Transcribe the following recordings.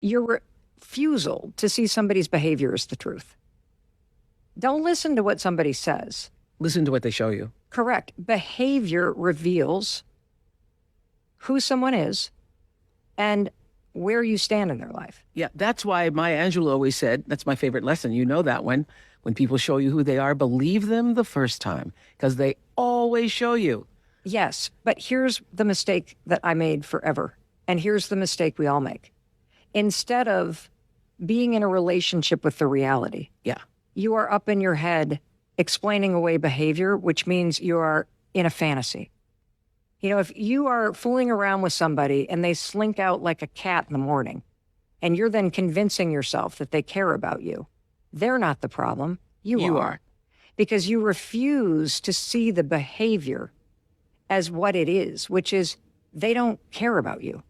Your refusal to see somebody's behavior as the truth. Don't listen to what somebody says. Listen to what they show you. Correct. Behavior reveals who someone is and where you stand in their life. Yeah, that's why Maya Angelou always said, that's my favorite lesson. You know that one. When people show you who they are, believe them the first time because they always show you. Yes, but here's the mistake that I made forever. And here's the mistake we all make. Instead of being in a relationship with the reality, Yeah. you are up in your head explaining away behavior, which means you are in a fantasy. You know, if you are fooling around with somebody and they slink out like a cat in the morning, and you're then convincing yourself that they care about you, they're not the problem. You are. Because you refuse to see the behavior as what it is, which is they don't care about you.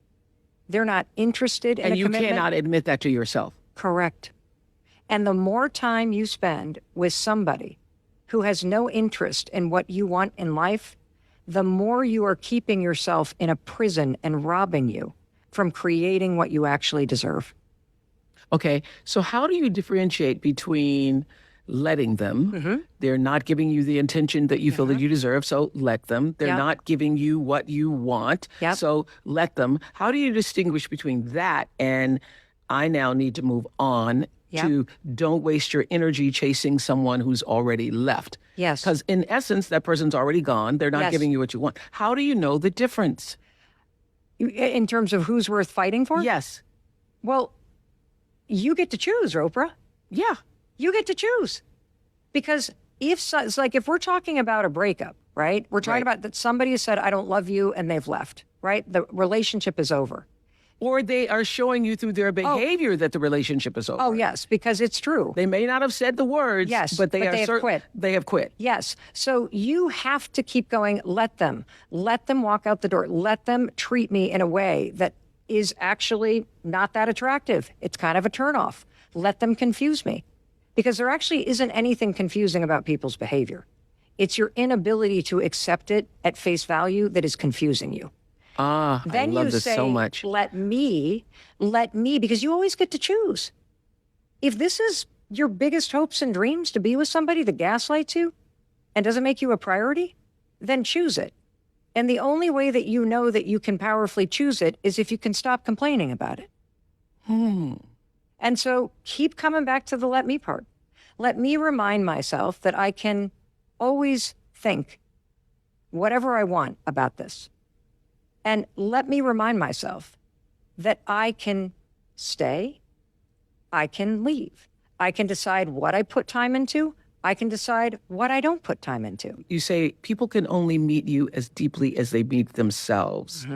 They're not interested in a commitment. And you cannot admit that to yourself. Correct. And the more time you spend with somebody who has no interest in what you want in life, the more you are keeping yourself in a prison and robbing you from creating what you actually deserve. Okay, so how do you differentiate between letting them? They're not giving you the attention that you feel that you deserve, so let them. They're Yep. not giving you what you want, Yep. so let them. How do you distinguish between that and I now need to move on Yep. to don't waste your energy chasing someone who's already left? Yes. Because in essence, that person's already gone. They're not Yes. giving you what you want. How do you know the difference? In terms of who's worth fighting for? Yes. Well, you get to choose, Oprah. Yeah. You get to choose. Because it's like if we're talking about a breakup, right? We're talking Right. about that somebody has said, I don't love you, and they've left, right? The relationship is over. Or they are showing you through their behavior that the relationship is over. Oh, yes, because it's true. They may not have said the words, Yes, but they but are they have quit. They have quit. Yes. So you have to keep going. Let them walk out the door. Let them treat me in a way that is actually not that attractive. It's kind of a turnoff. Let them confuse me, because there actually isn't anything confusing about people's behavior. It's your inability to accept it at face value that is confusing you. Ah, Then I love you this say, so much. let me, because you always get to choose. If this is your biggest hopes and dreams, to be with somebody that gaslights you and doesn't make you a priority, then choose it. And the only way that you know that you can powerfully choose it is if you can stop complaining about it. And so keep coming back to the let me part. Let me remind myself that I can always think whatever I want about this. And let me remind myself that I can stay, I can leave. I can decide what I put time into. I can decide what I don't put time into. You say people can only meet you as deeply as they meet themselves.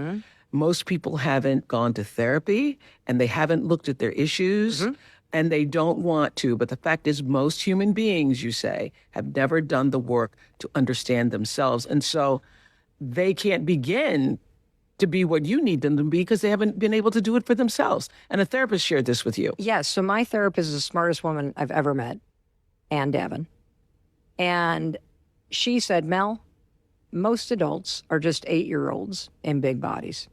Most people haven't gone to therapy and they haven't looked at their issues and they don't want to. But the fact is, most human beings, you say, have never done the work to understand themselves. And so they can't begin to be what you need them to be because they haven't been able to do it for themselves. And a therapist shared this with you. Yes. So my therapist is the smartest woman I've ever met, Ann Devon. And she said, Mel, most adults are just 8-year-olds in big bodies.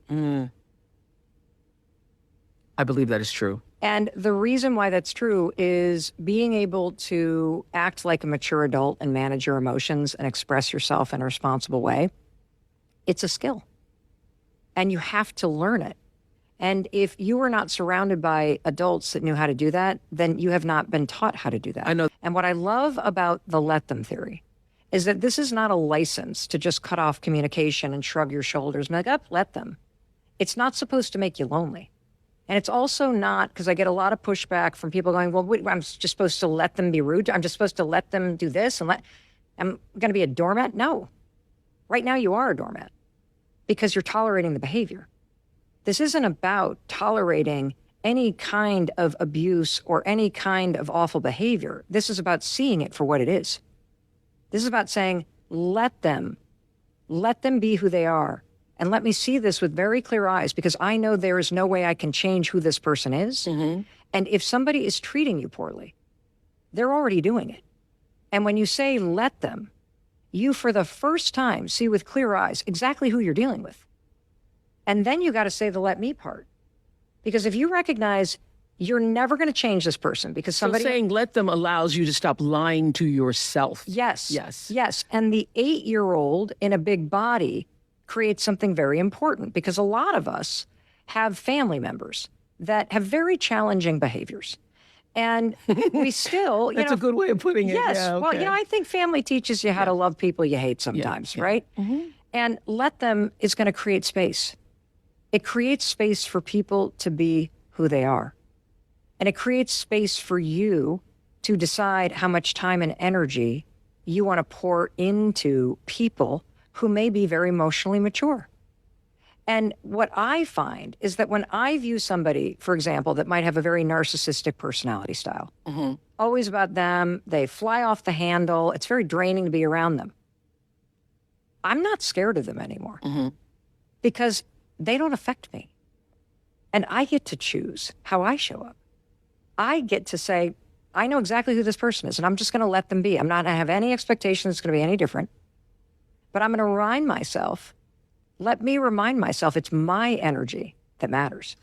I believe that is true. And the reason why that's true is being able to act like a mature adult and manage your emotions and express yourself in a responsible way. It's a skill. And you have to learn it. And if you were not surrounded by adults that knew how to do that, then you have not been taught how to do that. I know. And what I love about the let them theory is that this is not a license to just cut off communication and shrug your shoulders and be like, let them. It's not supposed to make you lonely. And it's also not, because I get a lot of pushback from people going, well, wait, I'm just supposed to let them be rude. I'm just supposed to let them do this and I'm going to be a doormat? No. Right now you are a doormat because you're tolerating the behavior. This isn't about tolerating any kind of abuse or any kind of awful behavior. This is about seeing it for what it is. This is about saying, let them be who they are. And let me see this with very clear eyes, because I know there is no way I can change who this person is. And if somebody is treating you poorly, they're already doing it. And when you say let them, you for the first time see with clear eyes exactly who you're dealing with. And then you got to say the let me part. Because if you recognize You're never going to change this person because somebody. So saying let them allows you to stop lying to yourself. Yes. Yes. Yes. And the 8-year-old in a big body creates something very important because a lot of us have family members that have very challenging behaviors. And we still, That's a good way of putting it. yes. Yeah, Well, okay. I think family teaches you how to love people you hate sometimes, right? And let them is going to create space. It creates space for people to be who they are. And it creates space for you to decide how much time and energy you want to pour into people who may be very emotionally mature. And what I find is that when I view somebody, for example, that might have a very narcissistic personality style, always about them, they fly off the handle, it's very draining to be around them. I'm not scared of them anymore because they don't affect me. And I get to choose how I show up. I get to say, I know exactly who this person is, and I'm just going to let them be. I'm not going to have any expectation it's going to be any different. But I'm going to remind myself, let me remind myself it's my energy that matters.